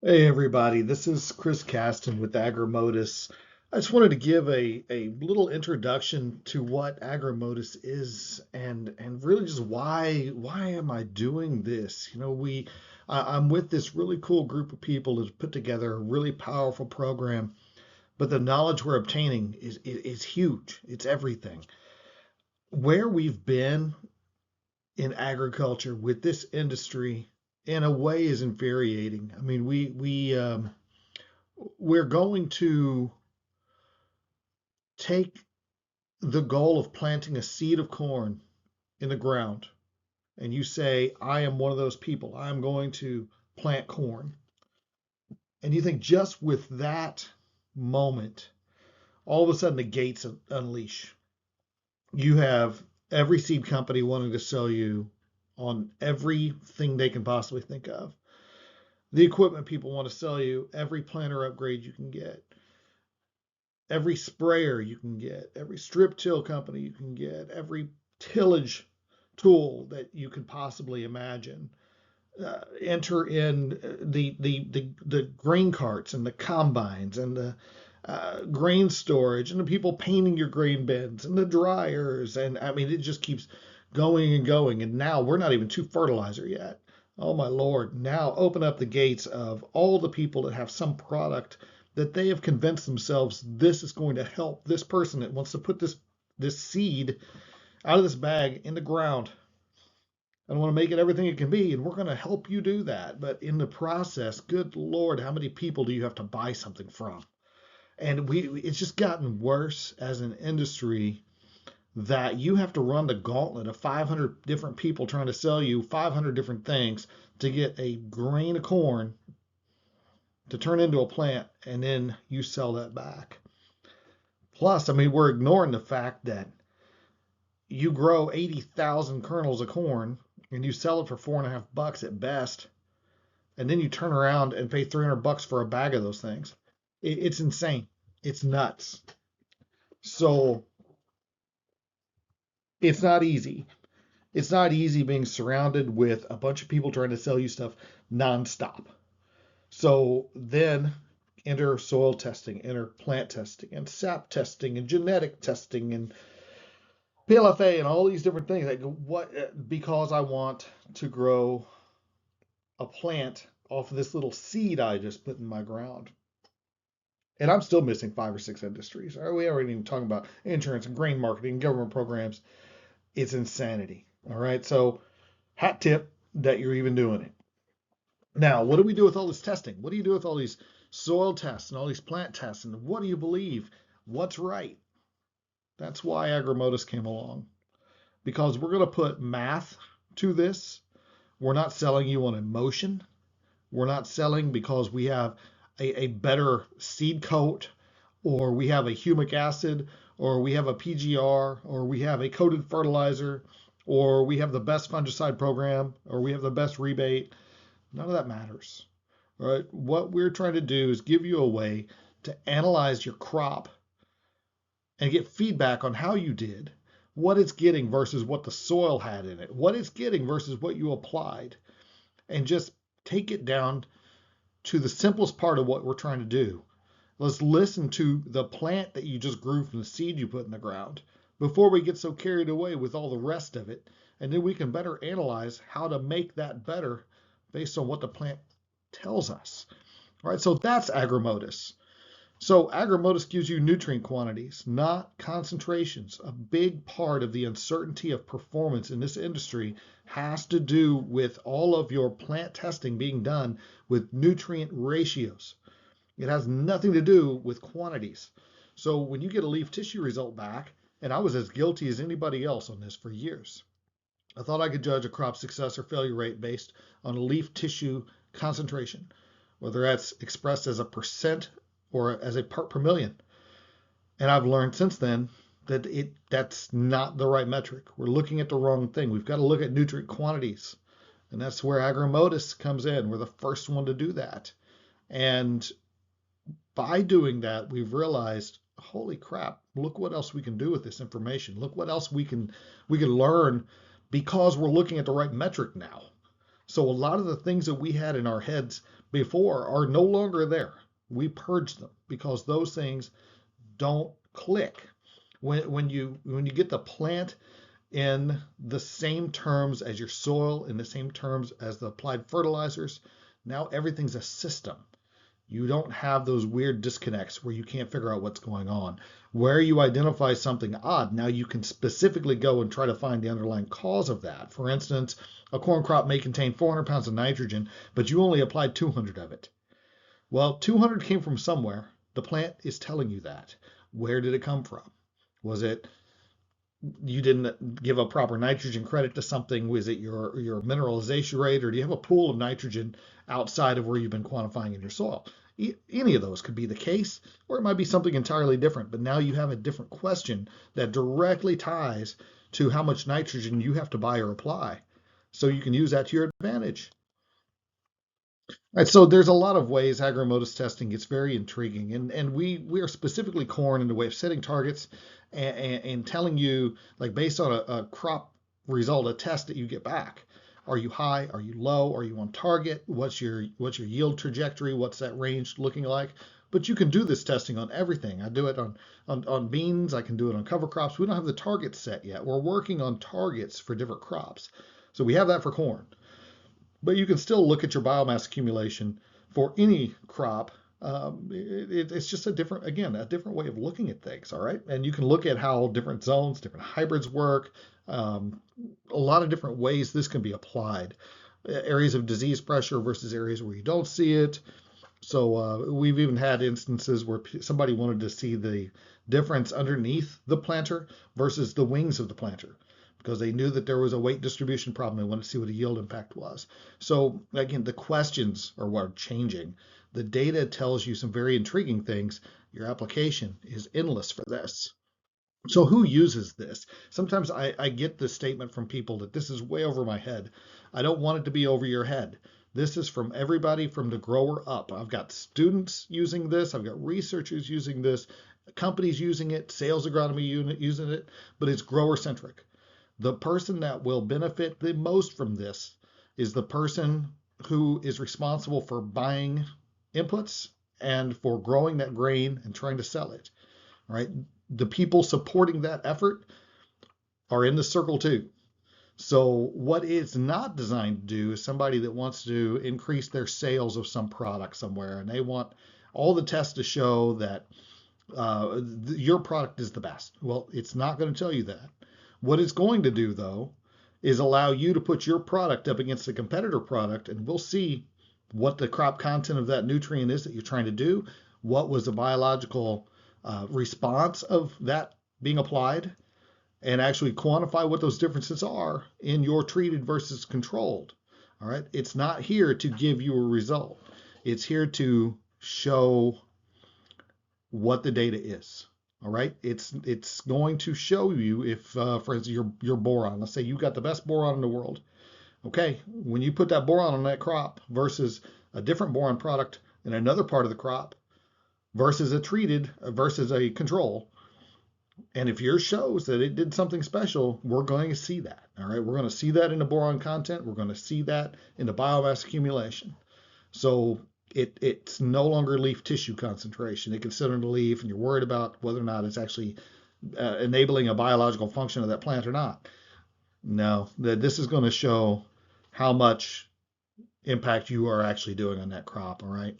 Hey everybody, this is Chris Caston with Agrimodis. I just wanted to give a little introduction to what Agrimodis is and really just why am I doing this? I'm with this really cool group of people who's put together a really powerful program, but the knowledge we're obtaining is huge. It's everything. Where we've been in agriculture with this industry in a way is infuriating. I mean, we're going to take the goal of planting a seed of corn in the ground, and you say, I am one of those people, I'm going to plant corn. And you think just with that moment, all of a sudden the gates unleash. You have every seed company wanting to sell you on everything they can possibly think of. The equipment people want to sell you every planter upgrade you can get, every sprayer you can get, every strip till company you can get, every tillage tool that you could possibly imagine. Enter in the grain carts and the combines and the grain storage and the people painting your grain bins and the dryers. And I mean, it just keeps going and going. And now we're not even to fertilizer yet. Oh my Lord. Now open up the gates of all the people that have some product that they have convinced themselves this is going to help this person that wants to put this seed out of this bag in the ground and want to make it everything it can be, and we're going to help you do that. But in the process, good Lord, how many people do you have to buy something from? And it's just gotten worse as an industry that you have to run the gauntlet of 500 different people trying to sell you 500 different things to get a grain of corn to turn into a plant, and then you sell that back. Plus, I mean, we're ignoring the fact that you grow 80,000 kernels of corn and you sell it for $4.50 at best, and then you turn around and pay $300 for a bag of those things. It's insane. It's nuts. So it's not easy. It's not easy being surrounded with a bunch of people trying to sell you stuff nonstop. So then enter soil testing, enter plant testing, and sap testing, and genetic testing, and PLFA, and all these different things. Like what? Because I want to grow a plant off of this little seed I just put in my ground. And I'm still missing five or six industries. We aren't even talking about insurance and grain marketing and government programs. It's insanity. All right. So, hat tip that you're even doing it. Now, what do we do with all this testing? What do you do with all these soil tests and all these plant tests? And what do you believe? What's right? That's why Agramotus came along, because we're going to put math to this. We're not selling you on emotion. We're not selling because we have a better seed coat, or we have a humic acid, or we have a PGR, or we have a coated fertilizer, or we have the best fungicide program, or we have the best rebate. None of that matters. All right? What we're trying to do is give you a way to analyze your crop and get feedback on how you did, what it's getting versus what the soil had in it, what it's getting versus what you applied, and just take it down to the simplest part of what we're trying to do. Let's listen to the plant that you just grew from the seed you put in the ground before we get so carried away with all the rest of it. And then we can better analyze how to make that better based on what the plant tells us. All right, so that's Agramotus. So Agramotus gives you nutrient quantities, not concentrations. A big part of the uncertainty of performance in this industry has to do with all of your plant testing being done with nutrient ratios. It has nothing to do with quantities. So when you get a leaf tissue result back, and I was as guilty as anybody else on this for years, I thought I could judge a crop success or failure rate based on a leaf tissue concentration, whether that's expressed as a percent or as a part per million. And I've learned since then that that's not the right metric. We're looking at the wrong thing. We've got to look at nutrient quantities. And that's where Agramotus comes in. We're the first one to do that. And by doing that, we've realized, holy crap, look what else we can do with this information. Look what else we can learn because we're looking at the right metric now. So a lot of the things that we had in our heads before are no longer there. We purged them because those things don't click. When you get the plant in the same terms as your soil, in the same terms as the applied fertilizers, now everything's a system. You don't have those weird disconnects where you can't figure out what's going on. Where you identify something odd, now you can specifically go and try to find the underlying cause of that. For instance, a corn crop may contain 400 pounds of nitrogen, but you only applied 200 of it. Well, 200 came from somewhere. The plant is telling you that. Where did it come from? Was it you didn't give a proper nitrogen credit to something? Was it your mineralization rate, or do you have a pool of nitrogen outside of where you've been quantifying in your soil? Any of those could be the case, or it might be something entirely different. But now you have a different question that directly ties to how much nitrogen you have to buy or apply. So you can use that to your advantage. Right, so there's a lot of ways Agrimodis testing gets very intriguing, and we are specifically corn in the way of setting targets and telling you, like, based on a crop result, a test that you get back. Are you high? Are you low? Are you on target? What's your yield trajectory? What's that range looking like? But you can do this testing on everything. I do it on beans. I can do it on cover crops. We don't have the targets set yet. We're working on targets for different crops. So we have that for corn. But you can still look at your biomass accumulation for any crop. It's just a different way of looking at things, all right? And you can look at how different zones, different hybrids work, a lot of different ways this can be applied. Areas of disease pressure versus areas where you don't see it. So we've even had instances where somebody wanted to see the difference underneath the planter versus the wings of the planter, because they knew that there was a weight distribution problem. They wanted to see what a yield impact was. So again, the questions are what are changing. The data tells you some very intriguing things. Your application is endless for this. So who uses this? Sometimes I get the statement from people that this is way over my head. I don't want it to be over your head. This is from everybody from the grower up. I've got students using this. I've got researchers using this, companies using it, sales agronomy unit using it, but it's grower centric. The person that will benefit the most from this is the person who is responsible for buying inputs and for growing that grain and trying to sell it, right? The people supporting that effort are in the circle too. So what it's not designed to do is somebody that wants to increase their sales of some product somewhere, and they want all the tests to show that your product is the best. Well, it's not going to tell you that. What it's going to do, though, is allow you to put your product up against a competitor product, and we'll see what the crop content of that nutrient is that you're trying to do, what was the biological response of that being applied, and actually quantify what those differences are in your treated versus controlled. All right. It's not here to give you a result. It's here to show what the data is. All right. It's going to show you if, for instance, your boron. Let's say you got the best boron in the world. Okay. When you put that boron on that crop versus a different boron product in another part of the crop versus a treated versus a control, and if yours shows that it did something special, we're going to see that. All right. We're going to see that in the boron content. We're going to see that in the biomass accumulation. So it's no longer leaf tissue concentration. It can sit on the leaf, and you're worried about whether or not it's actually enabling a biological function of that plant or not. No, this is going to show how much impact you are actually doing on that crop. All right.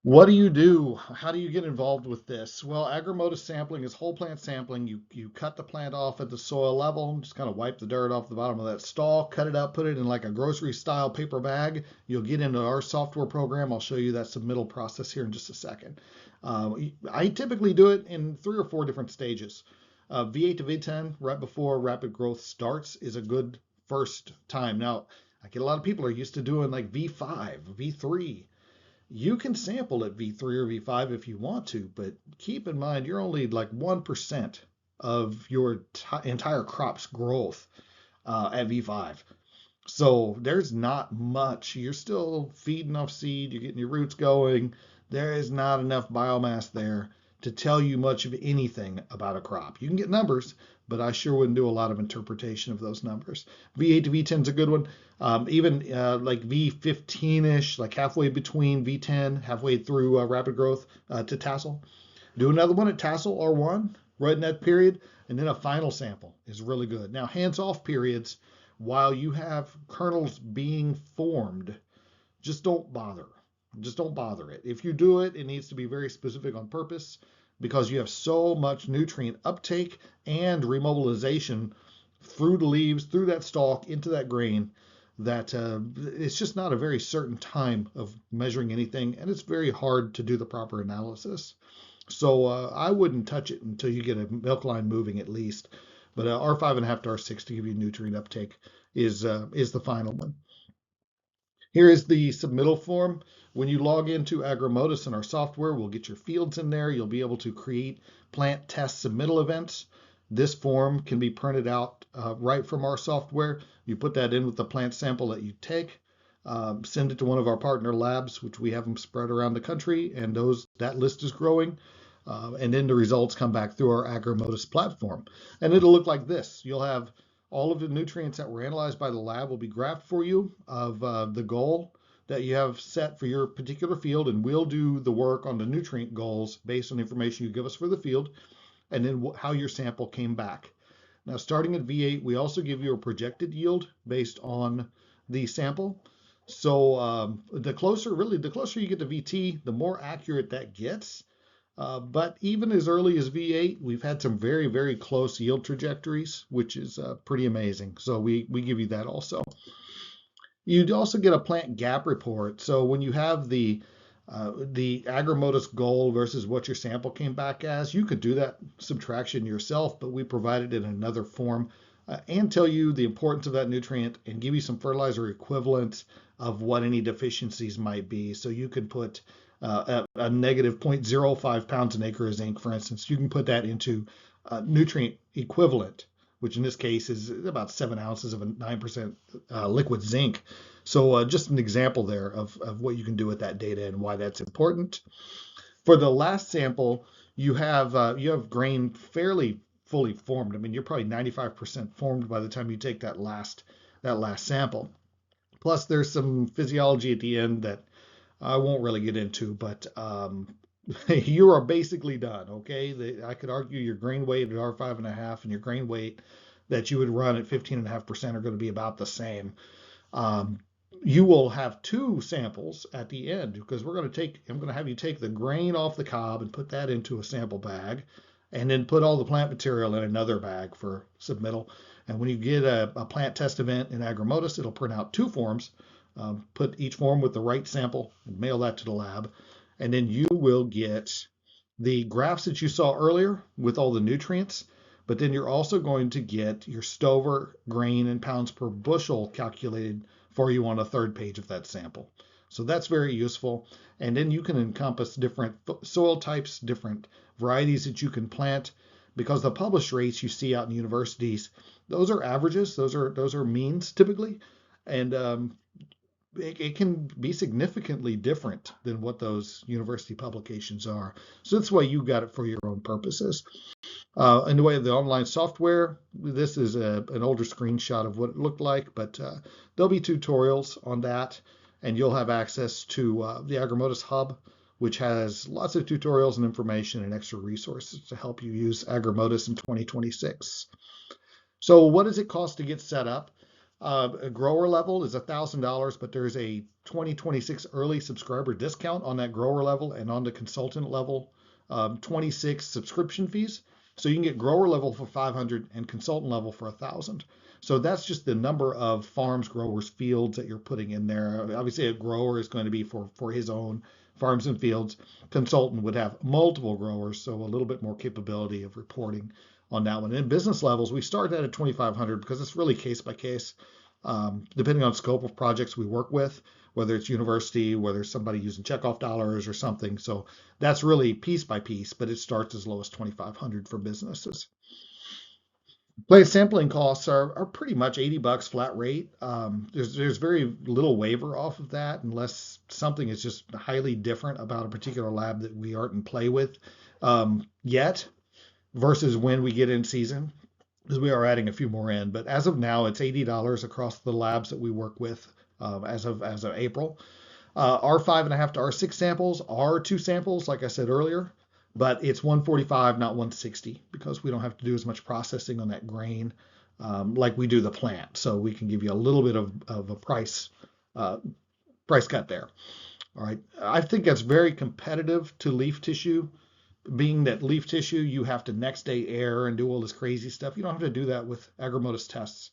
What do you do? How do you get involved with this? Well, Agramotus sampling is whole plant sampling. You cut the plant off at the soil level, just kind of wipe the dirt off the bottom of that stalk, cut it up, put it in like a grocery style paper bag. You'll get into our software program. I'll show you that submittal process here in just a second. I typically do it in 3 or 4 different stages. V8 to V10, right before rapid growth starts, is a good first time. Now, I get a lot of people are used to doing like V5, V3. You can sample at V3 or V5 if you want to, but keep in mind you're only like 1% of your entire crop's growth at V5. So there's not much. You're still feeding off seed, you're getting your roots going. There is not enough biomass there to tell you much of anything about a crop. You can get numbers, but I sure wouldn't do a lot of interpretation of those numbers. V8 to V10 is a good one. Even like V15-ish, like halfway between V10, halfway through rapid growth to tassel. Do another one at tassel R1, right in that period, and then a final sample is really good. Now, hands-off periods, while you have kernels being formed, just don't bother. Just don't bother it. If you do it, it needs to be very specific on purpose because you have so much nutrient uptake and remobilization through the leaves, through that stalk, into that grain, that it's just not a very certain time of measuring anything, and it's very hard to do the proper analysis. So I wouldn't touch it until you get a milk line moving at least. But R5.5 to R6 to give you nutrient uptake is the final one. Here is the submittal form. When you log into Agramotus in our software, we'll get your fields in there. You'll be able to create plant test submittal events. This form can be printed out right from our software. You put that in with the plant sample that you take, send it to one of our partner labs, which we have them spread around the country, and that list is growing. And then the results come back through our Agrimodis platform. And it'll look like this. You'll have all of the nutrients that were analyzed by the lab will be graphed for you of the goal that you have set for your particular field, and we'll do the work on the nutrient goals based on the information you give us for the field, and then how your sample came back. Now, starting at V8, we also give you a projected yield based on the sample. So the closer you get to VT, the more accurate that gets. But even as early as V8, we've had some very, very close yield trajectories, which is pretty amazing. So we give you that also. You'd also get a plant gap report. So when you have the Agramotus goal versus what your sample came back as, you could do that subtraction yourself, but we provide it in another form and tell you the importance of that nutrient and give you some fertilizer equivalents of what any deficiencies might be. So you could put a negative 0.05 pounds an acre of zinc, for instance. You can put that into nutrient equivalent, which in this case is about 7 ounces of a 9% liquid zinc. So just an example there of what you can do with that data and why that's important. For the last sample, you have grain fairly fully formed. I mean, you're probably 95% formed by the time you take that last sample. Plus, there's some physiology at the end that I won't really get into, but you are basically done, okay? I could argue your grain weight at R5.5 and your grain weight that you would run at 15.5% are going to be about the same. You will have 2 samples at the end because I'm going to have you take the grain off the cob and put that into a sample bag, and then put all the plant material in another bag for submittal. And when you get a plant test event in Agramotus, it'll print out 2 forms. Put each form with the right sample and mail that to the lab. And then you will get the graphs that you saw earlier with all the nutrients, but then you're also going to get your stover, grain, and pounds per bushel calculated for you on a 3rd page of that sample. So that's very useful. And then you can encompass different soil types, different varieties that you can plant, because the published rates you see out in universities, those are averages, those are means typically. And it can be significantly different than what those university publications are. So that's why you got it for your own purposes. In the way of the online software, this is an older screenshot of what it looked like, but there'll be tutorials on that, and you'll have access to the Agramotus Hub, which has lots of tutorials and information and extra resources to help you use Agramotus in 2026. So what does it cost to get set up? A grower level is $1,000, but there's a 2026 early subscriber discount on that grower level, and on the consultant level, 26 subscription fees. So you can get grower level for $500 and consultant level for $1,000. So that's just the number of farms, growers, fields that you're putting in there. Obviously, a grower is going to be for his own farms and fields. Consultant would have multiple growers, so a little bit more capability of reporting on that one. And business levels, we start at 2,500 because it's really case by case, depending on scope of projects we work with, whether it's university, whether it's somebody using checkoff dollars or something. So that's really piece by piece, but it starts as low as 2,500 for businesses. Plant sampling costs are pretty much $80 flat rate. There's very little waiver off of that unless something is just highly different about a particular lab that we aren't in play with yet versus when we get in season. because we are adding a few more in. But as of now, it's $80 across the labs that we work with as of April. Our 5.5 to R6 samples are 2 samples, like I said earlier, but it's 145, not 160, because we don't have to do as much processing on that grain like we do the plant. So we can give you a little bit of a uh, price cut there. All right. I think that's very competitive to leaf tissue, being that leaf tissue, you have to next day air and do all this crazy stuff. You don't have to do that with Agramotus tests.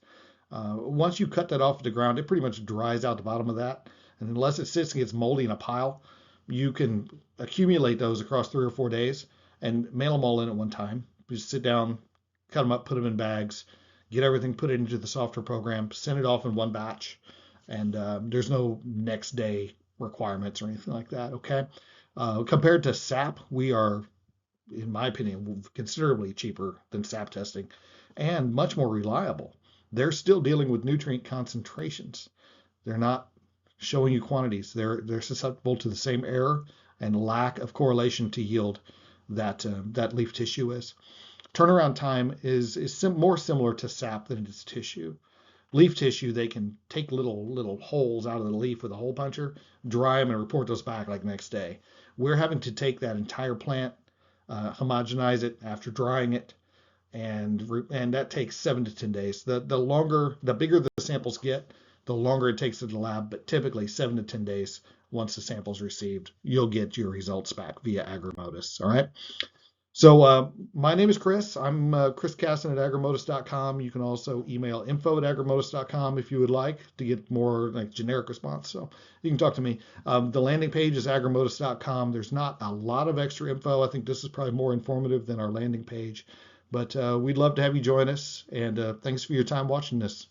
Once you cut that off the ground, it pretty much dries out the bottom of that. And unless it sits and gets moldy in a pile, you can accumulate those across 3 or 4 days and mail them all in at one time. You just sit down, cut them up, put them in bags, get everything put into the software program, send it off in one batch. And there's no next day requirements or anything like that. Okay. Compared to SAP, we are, in my opinion, considerably cheaper than SAP testing and much more reliable. They're still dealing with nutrient concentrations. They're not showing you quantities. They're susceptible to the same error and lack of correlation to yield that leaf tissue is. Turnaround time is more similar to SAP than it is tissue. Leaf tissue, they can take little holes out of the leaf with a hole puncher, dry them, and report those back like next day. We're having to take that entire plant, homogenize it after drying it, and that takes 7 to 10 days. The bigger the samples get, the longer it takes to the lab, but typically 7 to 10 days once the sample's received, you'll get your results back via Agrimodis. All right. So my name is Chris. I'm Chris Casson at agramotus.com. You can also email info@agramotus.com if you would like to get more like generic response. So you can talk to me. The landing page is agramotus.com. There's not a lot of extra info. I think this is probably more informative than our landing page. But we'd love to have you join us. And thanks for your time watching this.